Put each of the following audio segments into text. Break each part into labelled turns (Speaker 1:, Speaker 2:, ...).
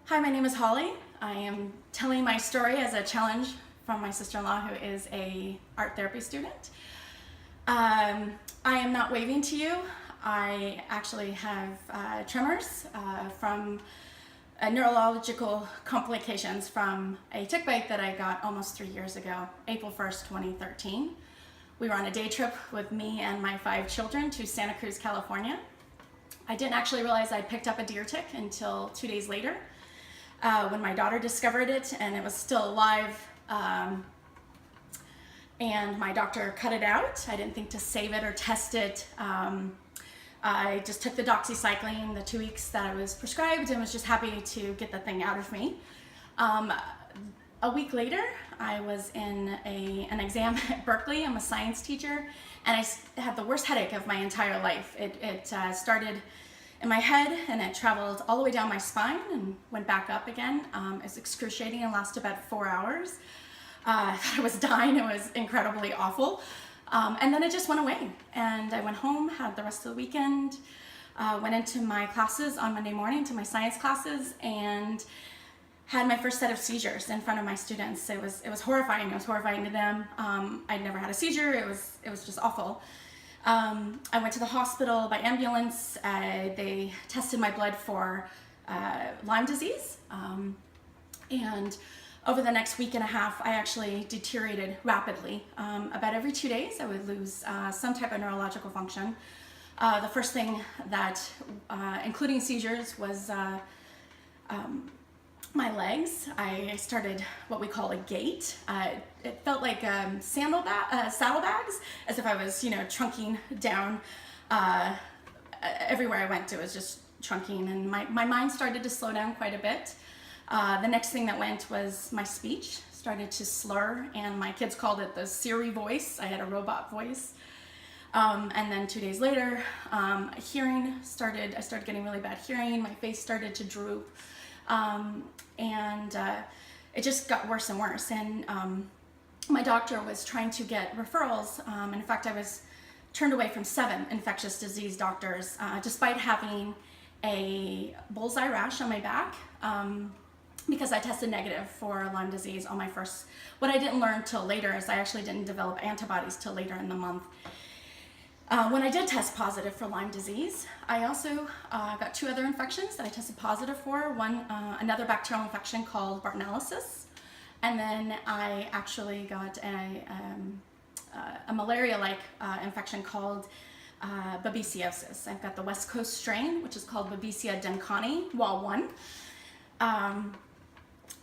Speaker 1: Hi, my name is Holly. I am telling my story as a challenge from my sister-in-law, who is a art therapy student. I am not waving to you. I actually have tremors from neurological complications from a tick bite that I got almost 3 years ago, April 1st, 2013. We were on a day trip with me and my 5 children to Santa Cruz, California. I didn't actually realize I'd picked up a deer tick until 2 days later when my daughter discovered it and it was still alive. And my doctor cut it out. I didn't think to save it or test it. I just took the doxycycline the 2 weeks that I was prescribed and was just happy to get the thing out of me. A week later, I was in an exam at Berkeley. I'm a science teacher, and I had the worst headache of my entire life. It started in my head and it traveled all the way down my spine and went back up again. It was excruciating and lasted about 4 hours. I thought I was dying. It was incredibly awful. And then it just went away. And I went home, had the rest of the weekend, went into my classes on Monday morning, to my science classes, and had my first set of seizures in front of my students. It was horrifying. It was horrifying to them. I'd never had a seizure. It was just awful. I went to the hospital by ambulance. They tested my blood for Lyme disease. And over the next week and a half, I actually deteriorated rapidly. About every 2 days, I would lose some type of neurological function. The first thing that, including seizures, was my legs. I started what we call a gait. It felt like saddlebags, as if I was, trunking down everywhere I went. It was just trunking, and my mind started to slow down quite a bit. The next thing that went was my speech started to slur, and my kids called it the Siri voice. I had a robot voice. And then 2 days later, I started getting really bad hearing. My face started to droop. And it just got worse and worse. And my doctor was trying to get referrals. In fact, I was turned away from 7 infectious disease doctors, despite having a bullseye rash on my back, because I tested negative for Lyme disease on my first. What I didn't learn till later is I actually didn't develop antibodies till later in the month. When I did test positive for Lyme disease, I also got 2 other infections that I tested positive for. One, another bacterial infection called borneliosis, and then I actually got a malaria-like infection called babesiosis. I've got the West Coast strain, which is called Babesia duncani, WA1.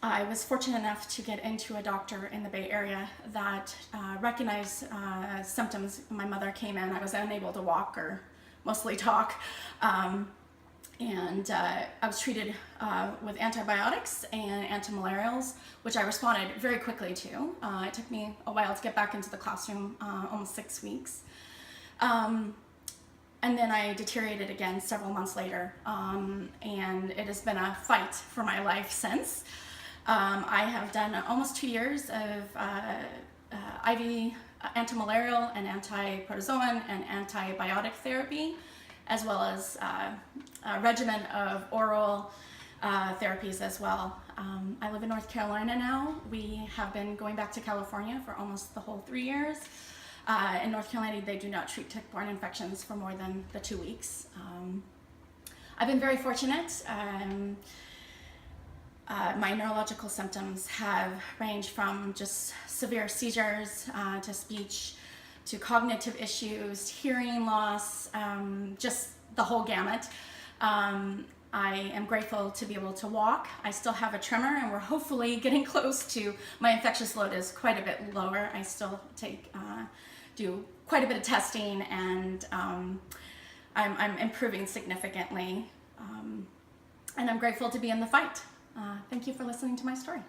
Speaker 1: I was fortunate enough to get into a doctor in the Bay Area that recognized symptoms. My mother came in. I was unable to walk or mostly talk. And I was treated with antibiotics and antimalarials, which I responded very quickly to. It took me a while to get back into the classroom, almost 6 weeks. And then I deteriorated again several months later, and it has been a fight for my life since. I have done almost 2 years of IV antimalarial and anti-protozoan and antibiotic therapy, as well as a regimen of oral therapies as well. I live in North Carolina now. We have been going back to California for almost the whole 3 years. In North Carolina, they do not treat tick-borne infections for more than the 2 weeks. I've been very fortunate. My neurological symptoms have ranged from just severe seizures to speech, to cognitive issues, hearing loss, just the whole gamut. I am grateful to be able to walk. I still have a tremor, and we're hopefully getting close to, my infectious load is quite a bit lower. I still do quite a bit of testing, and I'm improving significantly. And I'm grateful to be in the fight. Thank you for listening to my story.